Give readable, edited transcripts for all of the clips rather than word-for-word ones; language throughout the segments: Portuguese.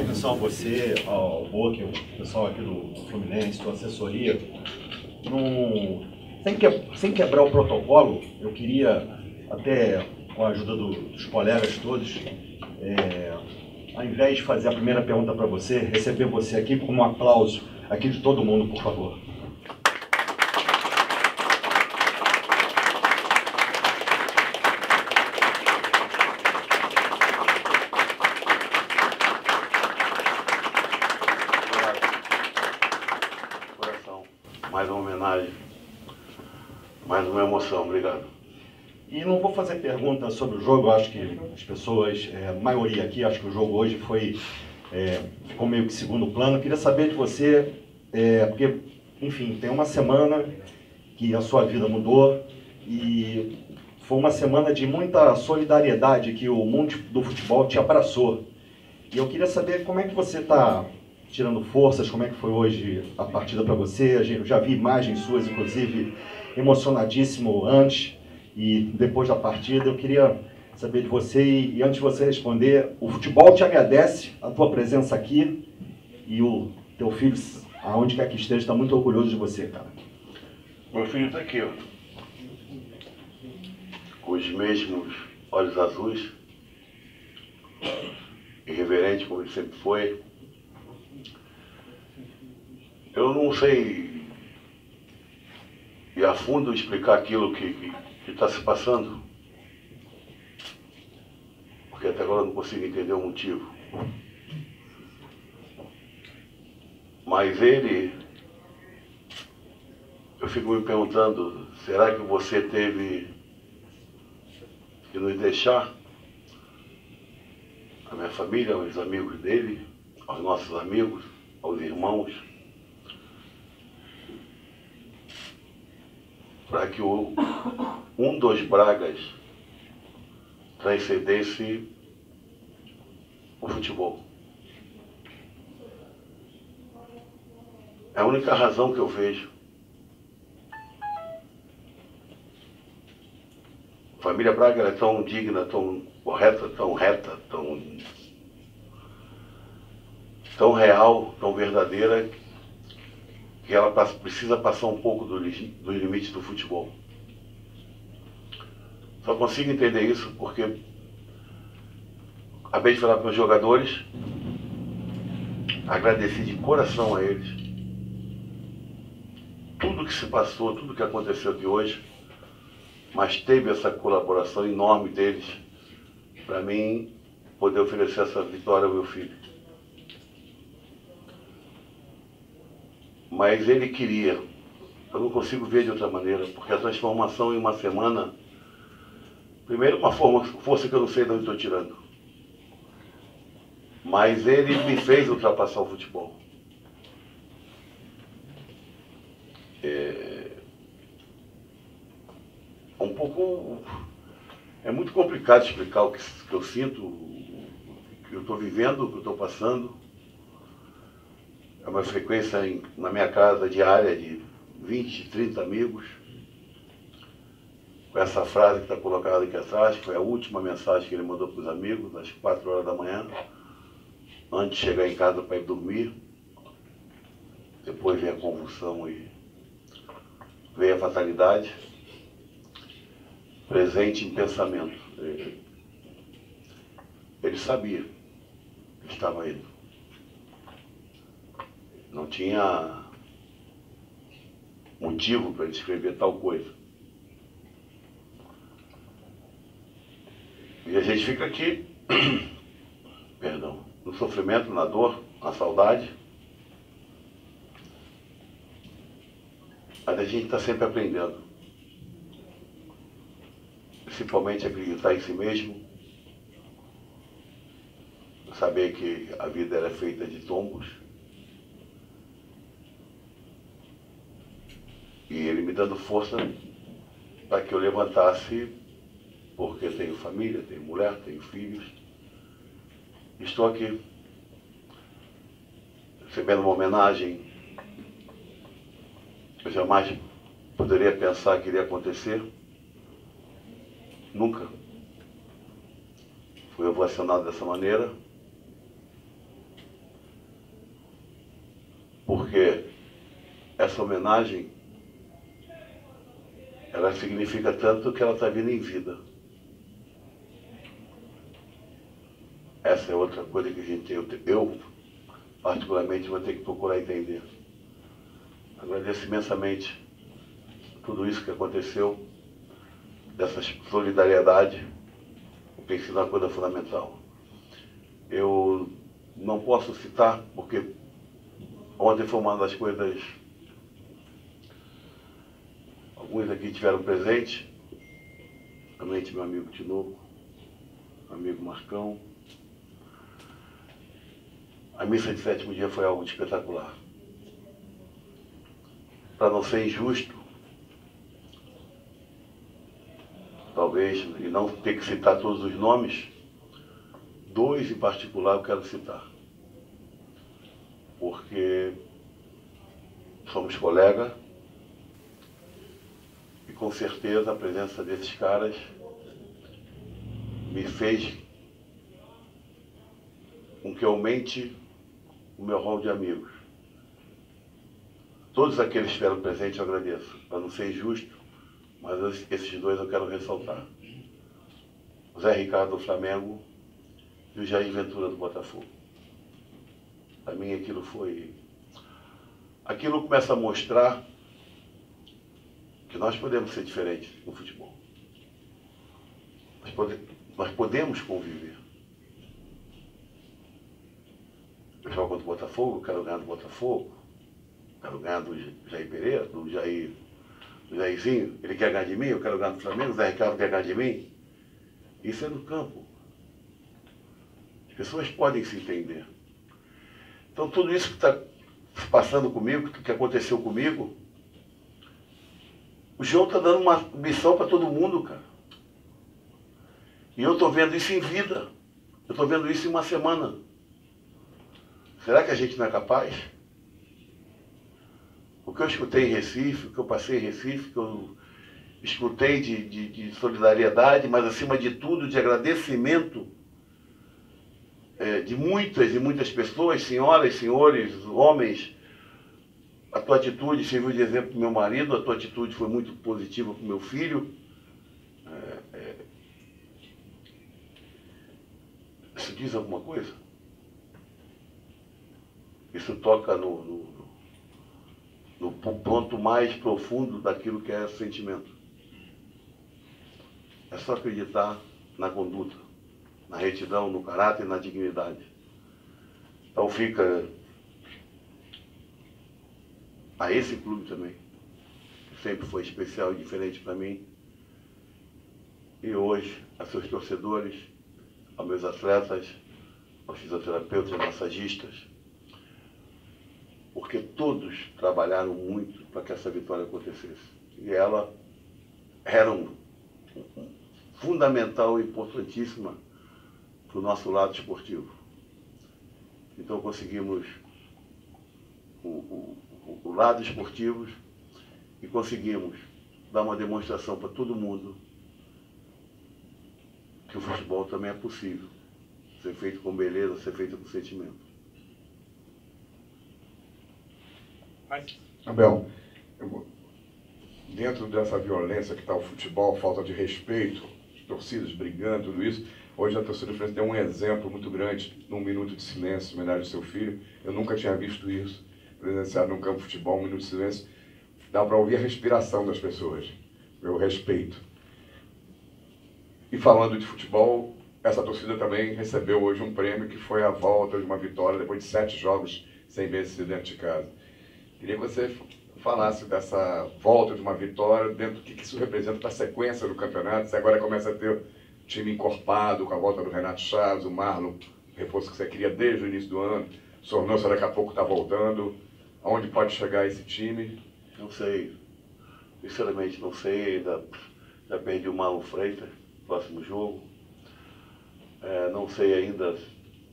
atenção a você, ao Boca, o pessoal aqui do Fluminense, da assessoria. Sem quebrar o protocolo, eu queria, até com a ajuda dos colegas todos, ao invés de fazer a primeira pergunta para você, receber você aqui com um aplauso aqui de todo mundo, por favor. Mais uma homenagem, mais uma emoção, obrigado. E não vou fazer perguntas sobre o jogo, acho que as pessoas, a maioria aqui, acho que o jogo hoje ficou meio que segundo plano. Eu queria saber de você, porque, enfim, tem uma semana que a sua vida mudou e foi uma semana de muita solidariedade que o mundo do futebol te abraçou. E eu queria saber como é que você está tirando forças, como é que foi hoje a partida para você. Eu já vi imagens suas, inclusive, emocionadíssimo antes e depois da partida. Eu queria saber de você, e antes de você responder, o futebol te agradece a tua presença aqui e o teu filho, aonde quer que esteja, está muito orgulhoso de você, cara. Meu filho está aqui, ó, com os mesmos olhos azuis, irreverente como ele sempre foi. Eu não sei ir a fundo explicar aquilo que está se passando, porque até agora eu não consigo entender o motivo. Mas eu fico me perguntando, será que você teve que nos deixar, a minha família, aos amigos dele, aos nossos amigos, aos irmãos, para que um dos Bragas transcendesse o futebol? É a única razão que eu vejo. A família Braga é tão digna, tão correta, tão reta, tão real, tão verdadeira, que ela precisa passar um pouco dos limites do futebol. Só consigo entender isso porque acabei de falar para os jogadores, agradeci de coração a eles tudo que se passou, tudo que aconteceu aqui hoje, mas teve essa colaboração enorme deles para mim poder oferecer essa vitória ao meu filho. Mas ele queria, eu não consigo ver de outra maneira, porque a transformação em uma semana, primeiro uma força que eu não sei de onde estou tirando, mas ele me fez ultrapassar o futebol. É muito complicado explicar o que eu sinto, o que eu estou vivendo, o que eu estou passando. É uma frequência na minha casa diária de 20, 30 amigos. Com essa frase que está colocada aqui atrás, que foi a última mensagem que ele mandou para os amigos, às 4 horas da manhã, antes de chegar em casa para ir dormir. Depois veio a convulsão e veio a fatalidade. Presente em pensamento. Ele sabia que estava indo. Não tinha motivo para ele escrever tal coisa. E a gente fica aqui, perdão, no sofrimento, na dor, na saudade. Mas a gente está sempre aprendendo. Principalmente acreditar em si mesmo. Saber que a vida era feita de tombos. E ele me dando força para que eu levantasse, porque tenho família, tenho mulher, tenho filhos. Estou aqui, recebendo uma homenagem. Eu jamais poderia pensar que iria acontecer. Nunca. Fui ovacionado dessa maneira. porque essa homenagem, ela significa tanto que ela está vindo em vida. Essa é outra coisa que a gente, eu particularmente vou ter que procurar entender. Agradeço imensamente tudo isso que aconteceu, dessa solidariedade, que tem sido uma coisa fundamental. Eu não posso citar, porque ontem foi uma das coisas, alguns aqui tiveram presente, realmente meu amigo Tinoco, meu amigo Marcão. A missa de 7º dia foi algo espetacular. Para não ser injusto, talvez, e não ter que citar todos os nomes, 2 em particular eu quero citar. Porque somos colegas e com certeza a presença desses caras me fez com que aumente o meu rol de amigos. Todos aqueles que estiveram presentes eu agradeço, para não ser injusto, mas esses 2 eu quero ressaltar. O Zé Ricardo do Flamengo e o Jair Ventura do Botafogo. Para mim aquilo começa a mostrar que nós podemos ser diferentes no futebol. Nós podemos conviver. Eu jogo contra o Botafogo, eu quero ganhar do Botafogo, quero ganhar do Jair Pereira, do Jairzinho, ele quer ganhar de mim, eu quero ganhar do Flamengo, o Zé Ricardo quer ganhar de mim. Isso é no campo. As pessoas podem se entender. Então tudo isso que está passando comigo, que aconteceu comigo, o João está dando uma missão para todo mundo, cara. E eu estou vendo isso em vida. Eu estou vendo isso em uma semana. Será que a gente não é capaz? O que eu escutei em Recife, o que eu passei em Recife, o que eu escutei de solidariedade, mas acima de tudo de agradecimento de muitas e muitas pessoas, senhoras, senhores, homens. A tua atitude serviu de exemplo para o meu marido, a tua atitude foi muito positiva para o meu filho. Isso diz alguma coisa? Isso toca no ponto mais profundo daquilo que é sentimento. É só acreditar na conduta, na retidão, no caráter e na dignidade. Então fica a esse clube também, que sempre foi especial e diferente para mim, e hoje a seus torcedores, aos meus atletas, aos fisioterapeutas, massagistas, porque todos trabalharam muito para que essa vitória acontecesse. E ela era fundamental e importantíssima para o nosso lado esportivo. Então conseguimos o lado esportivo e conseguimos dar uma demonstração para todo mundo que o futebol também é possível ser feito com beleza, ser feito com sentimento. Abel, dentro dessa violência que está o futebol, falta de respeito, as torcidas brigando, tudo isso, hoje a torcida do Fluminense deu um exemplo muito grande, num minuto de silêncio, em homenagem ao seu filho. Eu nunca tinha visto isso, presenciado num campo de futebol, um minuto de silêncio. Dá para ouvir a respiração das pessoas, meu respeito. E falando de futebol, essa torcida também recebeu hoje um prêmio que foi a volta de uma vitória depois de 7 jogos sem vencer dentro de casa. Queria que você falasse dessa volta de uma vitória, dentro do que isso representa para a sequência do campeonato. Você agora começa a ter o time encorpado com a volta do Renato Chaves, o Marlon, reforço que você queria desde o início do ano. O Sornosa daqui a pouco está voltando. Aonde pode chegar esse time? Não sei. Sinceramente, não sei. Já perdi o Marlon Freitas, próximo jogo. Não sei ainda.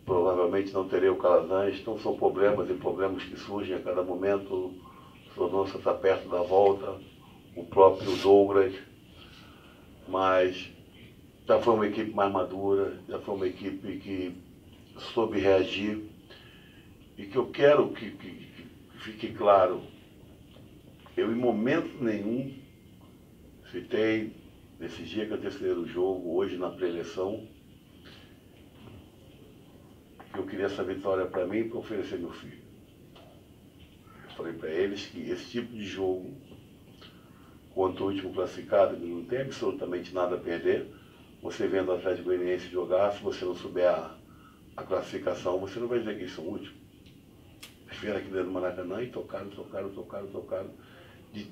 Provavelmente não terei o Calazans, então são problemas e problemas que surgem a cada momento. O Sornosa está perto da volta, o próprio Douglas, mas já foi uma equipe mais madura, já foi uma equipe que soube reagir e que eu quero que fique claro, eu em momento nenhum citei, nesse dia que antecedeu o jogo, hoje na pré-eleição, que eu queria essa vitória para mim e para oferecer meu filho. Eu falei para eles que esse tipo de jogo, contra o último classificado, que não tem absolutamente nada a perder, você vendo o Atlético Goianiense jogar, se você não souber a classificação, você não vai dizer que eles são últimos. Eles vieram aqui dentro do Maracanã e tocaram. De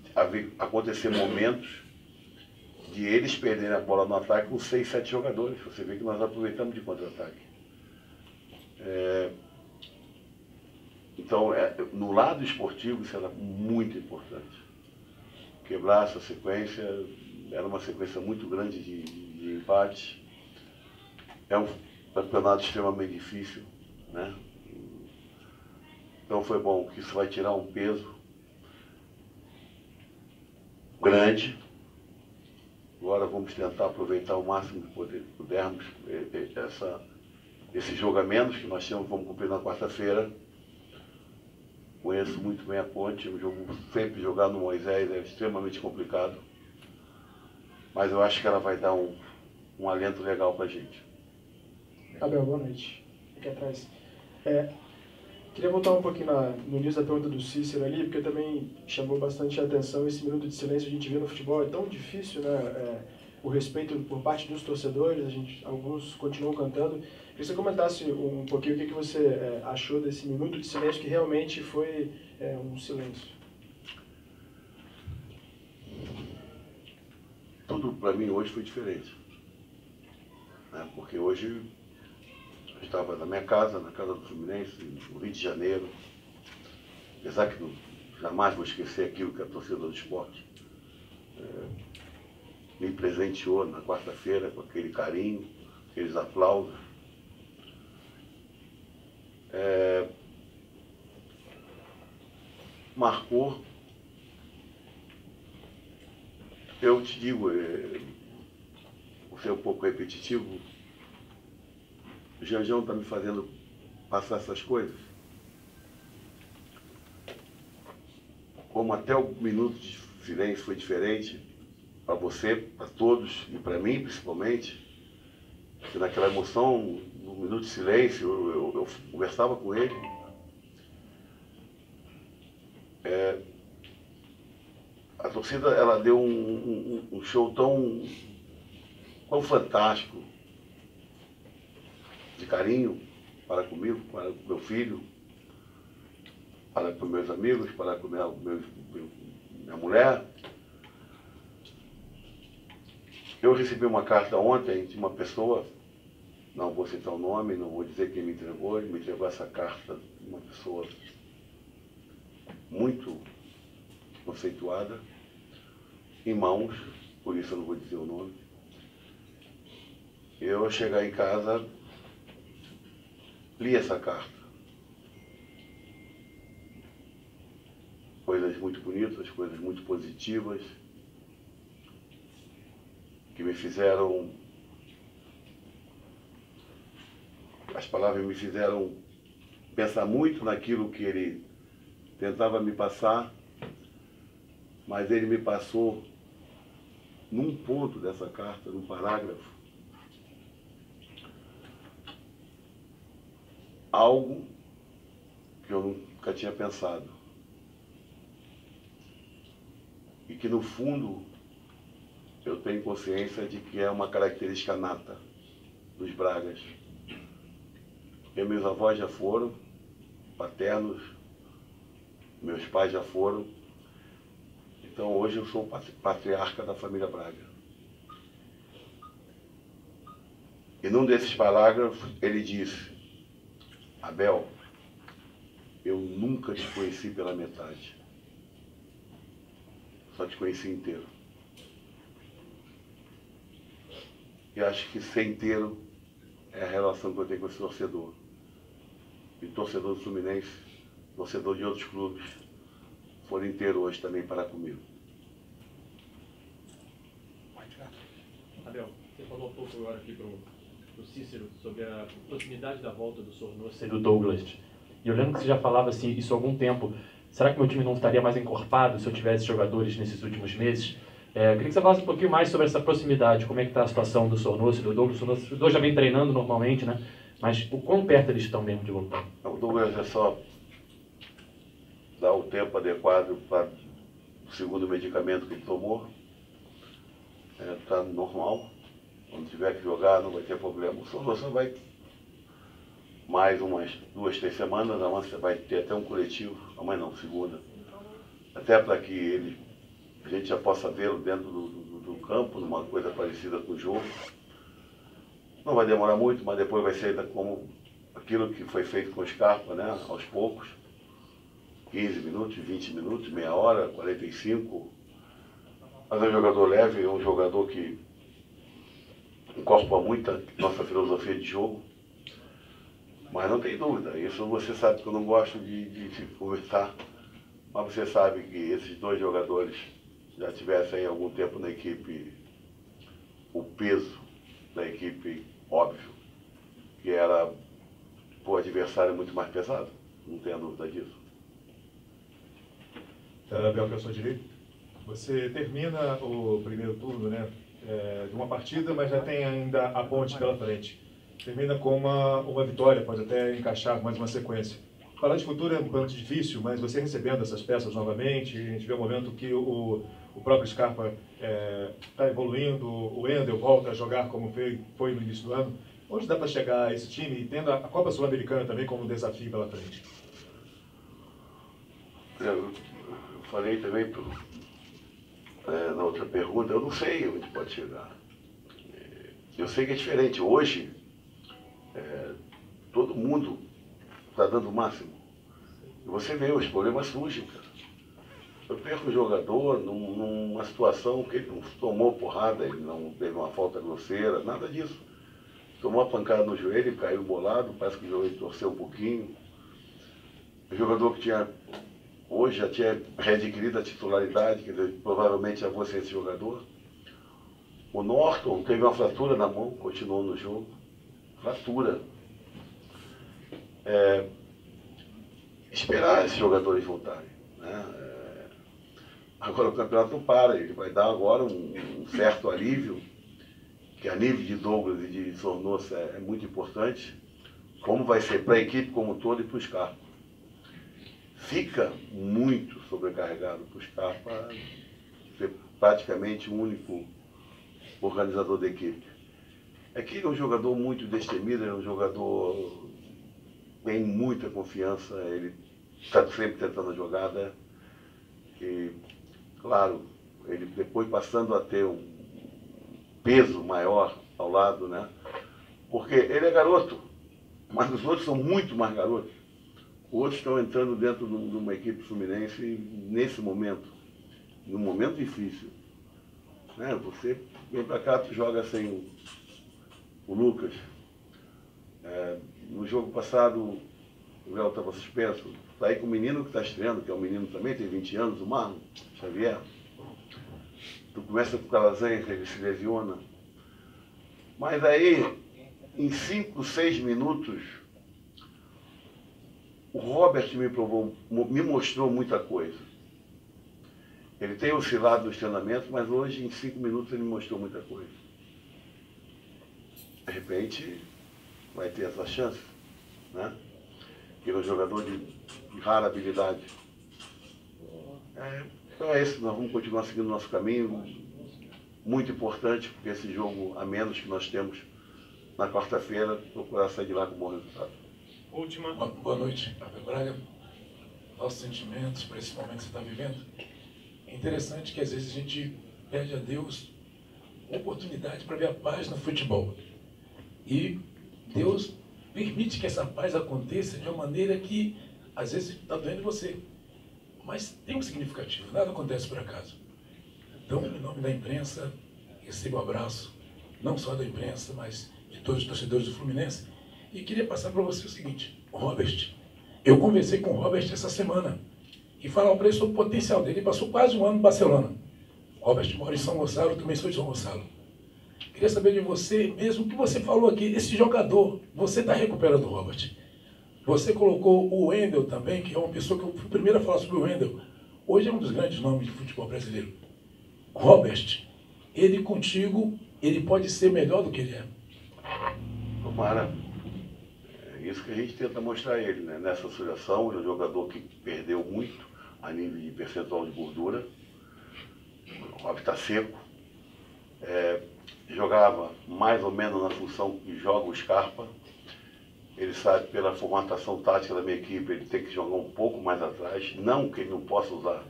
acontecer momentos de eles perderem a bola no ataque com 6, 7 jogadores. Você vê que nós aproveitamos de contra-ataque. Então, no lado esportivo, isso era muito importante. Quebrar essa sequência, era uma sequência muito grande de empates. É um campeonato extremamente difícil, né? Então foi bom, que isso vai tirar um peso grande. Agora vamos tentar aproveitar o máximo que pudermos esse jogo a menos que nós temos, vamos cumprir na quarta-feira. Conheço muito bem a Ponte, um jogo sempre jogar no Moisés é extremamente complicado. Mas eu acho que ela vai dar um alento legal para a gente. Abel, boa noite. Aqui atrás. Queria voltar um pouquinho no início da pergunta do Cícero ali, porque também chamou bastante a atenção esse minuto de silêncio. A gente vê no futebol, é tão difícil, né? O respeito por parte dos torcedores, alguns continuam cantando. Queria que você comentasse um pouquinho o que você achou desse minuto de silêncio, que realmente foi um silêncio. Tudo para mim hoje foi diferente, né? Porque hoje eu estava na minha casa, na casa do Fluminense, no Rio de Janeiro, apesar que jamais vou esquecer aquilo que a torcida do esporte me presenteou na quarta-feira com aquele carinho, aqueles aplausos. Marcou. Eu te digo, vou ser um pouco repetitivo, o Janjão está me fazendo passar essas coisas. Como até o minuto de silêncio foi diferente, para você, para todos, e para mim principalmente, que naquela emoção, no minuto de silêncio, eu conversava com ele. A torcida, ela deu um show tão fantástico, de carinho para comigo, para o meu filho, para com meus amigos, para com minha mulher. Eu recebi uma carta ontem de uma pessoa, não vou citar o nome, não vou dizer quem me entregou, ele me entregou essa carta de uma pessoa muito conceituada, em mãos, por isso eu não vou dizer o nome. Eu, ao chegar em casa, li essa carta. Coisas muito bonitas, coisas muito positivas, que me fizeram, as palavras me fizeram pensar muito naquilo que ele tentava me passar, mas ele me passou num ponto dessa carta, num parágrafo, algo que eu nunca tinha pensado. E que no fundo eu tenho consciência de que é uma característica nata dos Bragas. Porque meus avós já foram paternos, meus pais já foram. Então hoje eu sou patriarca da família Braga. E num desses parágrafos ele disse: Abel, eu nunca te conheci pela metade. Só te conheci inteiro. E acho que ser inteiro é a relação que eu tenho com esse torcedor. E torcedor do Fluminense, torcedor de outros clubes, foram inteiros hoje também para comigo. Abel, você falou um pouco agora aqui para o Cícero sobre a proximidade da volta do Sornosa e do Douglas. E eu lembro que você já falava assim, isso há algum tempo. será que meu time não estaria mais encorpado se eu tivesse jogadores nesses últimos meses? Eu queria que você falasse um pouquinho mais sobre essa proximidade, como é que está a situação do Sornosa e do Douglas. O Douglas já vem treinando normalmente, né? Mas o quão perto eles estão mesmo de voltar? O Douglas é só dar o tempo adequado para o segundo medicamento que ele tomou. Está normal. Quando tiver que jogar, não vai ter problema. O Sornosa vai mais umas 2, 3 semanas. Amanhã você vai ter até um coletivo. Amanhã não, segunda. Até para que a gente já possa vê-lo dentro do campo, numa coisa parecida com o jogo. Não vai demorar muito, mas depois vai ser como aquilo que foi feito com o Scarpa, né? Aos poucos. 15 minutos, 20 minutos, meia hora, 45. Mas é um jogador leve, é um jogador que incorpora muito a nossa filosofia de jogo. Mas não tem dúvida, isso você sabe que eu não gosto de conversar, mas você sabe que esses dois jogadores já tivessem aí algum tempo na equipe, o peso da equipe, óbvio, que era o adversário muito mais pesado, não tenha dúvida disso. Abel, que eu sou direito. Você termina o primeiro turno, né, de uma partida, mas já tem ainda a ponte pela frente. Termina com uma vitória, pode até encaixar mais uma sequência. Falar de futuro é um tanto difícil, mas você recebendo essas peças novamente, a gente vê um momento que o próprio Scarpa está evoluindo, o Wendel volta a jogar como foi no início do ano. Onde dá para chegar esse time, e tendo a Copa Sul-Americana também como desafio pela frente? Eu falei também na outra pergunta, eu não sei onde pode chegar. Eu sei que é diferente. Hoje, todo mundo está dando o máximo. E você vê, os problemas surgem, cara. Eu perco o jogador numa situação que ele não tomou porrada, ele não teve uma falta grosseira, nada disso. Tomou uma pancada no joelho e caiu bolado, parece que o joelho torceu um pouquinho. O jogador que hoje já tinha readquirido a titularidade, quer dizer, provavelmente já fosse esse jogador. O Norton teve uma fratura na mão, continuou no jogo. Fratura. Esperar esses jogadores voltarem, né? Agora o campeonato não para, ele vai dar agora um certo alívio, que a nível de Douglas e de Sornosa é muito importante, como vai ser para a equipe como um todo e para o Scarpa. Fica muito sobrecarregado para o Scarpa ser praticamente o único organizador da equipe. É que ele é um jogador muito destemido, ele é um jogador tem muita confiança, ele está sempre tentando a jogada. E, claro, ele depois passando a ter um peso maior ao lado, né? Porque ele é garoto, mas os outros são muito mais garotos. Outros estão entrando dentro de uma equipe fluminense nesse momento, num momento difícil. Né? Você vem para cá, tu joga sem o Lucas. No jogo passado, o Léo estava suspenso. Está aí com o menino que está estreando, que é um menino também, tem 20 anos, o Marlon Xavier. Tu começa com o Calazans, ele se lesiona. Mas aí, em 5, 6 minutos, o Robert me mostrou muita coisa. Ele tem oscilado nos treinamentos, mas hoje, em 5 minutos, ele me mostrou muita coisa. De repente, vai ter essa chance, né? Ele é um jogador de rara habilidade. Então é isso, nós vamos continuar seguindo o nosso caminho. Muito importante, porque esse jogo a menos que nós temos na quarta-feira, procurar sair de lá com bom resultado. Última. Boa noite, Abel Braga. Nossos sentimentos para esse momento que você está vivendo. É interessante que às vezes a gente pede a Deus uma oportunidade para ver a paz no futebol. E Deus permite que essa paz aconteça de uma maneira que às vezes está doendo você. Mas tem um significativo, nada acontece por acaso. Então, em nome da imprensa, recebo um abraço, não só da imprensa, mas de todos os torcedores do Fluminense. E queria passar para você o seguinte, Robert, eu conversei com o Robert essa semana e falar para ele sobre o potencial dele. Ele passou quase um ano no Barcelona. Robert mora em São Gonçalo, eu também sou de São Gonçalo. Queria saber de você, mesmo o que você falou aqui, esse jogador, você está recuperando o Robert. Você colocou o Wendel também, que é uma pessoa que eu fui o primeiro a falar sobre o Wendel. Hoje é um dos grandes nomes de futebol brasileiro. Robert, ele contigo, ele pode ser melhor do que ele é. Tomara. É isso que a gente tenta mostrar a ele, né? Nessa associação, ele é um jogador que perdeu muito a nível de percentual de gordura. O Robert está seco. Jogava mais ou menos na função que joga o Scarpa. Ele sabe, pela formatação tática da minha equipe, ele tem que jogar um pouco mais atrás. Não que ele não possa usar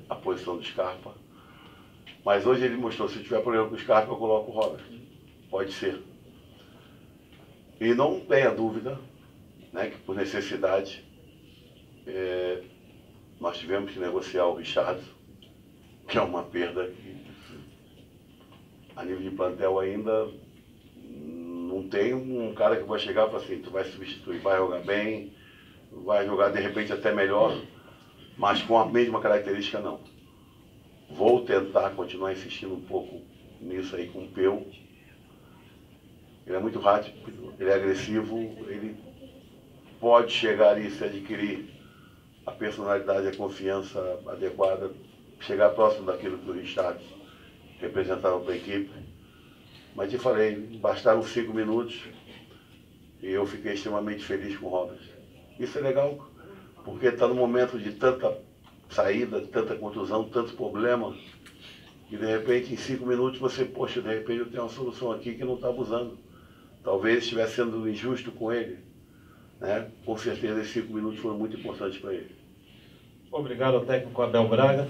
a posição do Scarpa. Mas hoje ele mostrou, se tiver problema com o Scarpa, eu coloco o Robert. Pode ser. E não tenha dúvida, né, que por necessidade, nós tivemos que negociar o Richardson, que é uma perda que, a nível de plantel ainda, não tem um cara que vai chegar e falar assim, tu vai substituir, vai jogar bem, vai jogar de repente até melhor, mas com a mesma característica não. Vou tentar continuar insistindo um pouco nisso aí com o Peu. Ele é muito rápido, ele é agressivo, ele pode chegar ali se adquirir a personalidade e a confiança adequada, chegar próximo daquilo que o Richard representava para a equipe. Mas te falei, bastaram 5 minutos e eu fiquei extremamente feliz com o Robert. Isso é legal, porque está num momento de tanta saída, tanta contusão, tanto problema, e de repente em 5 minutos você, poxa, de repente eu tenho uma solução aqui que não está abusando. Talvez estivesse sendo injusto com ele, né? Com certeza esses 5 minutos foram muito importantes para ele. Obrigado ao técnico Abel Braga.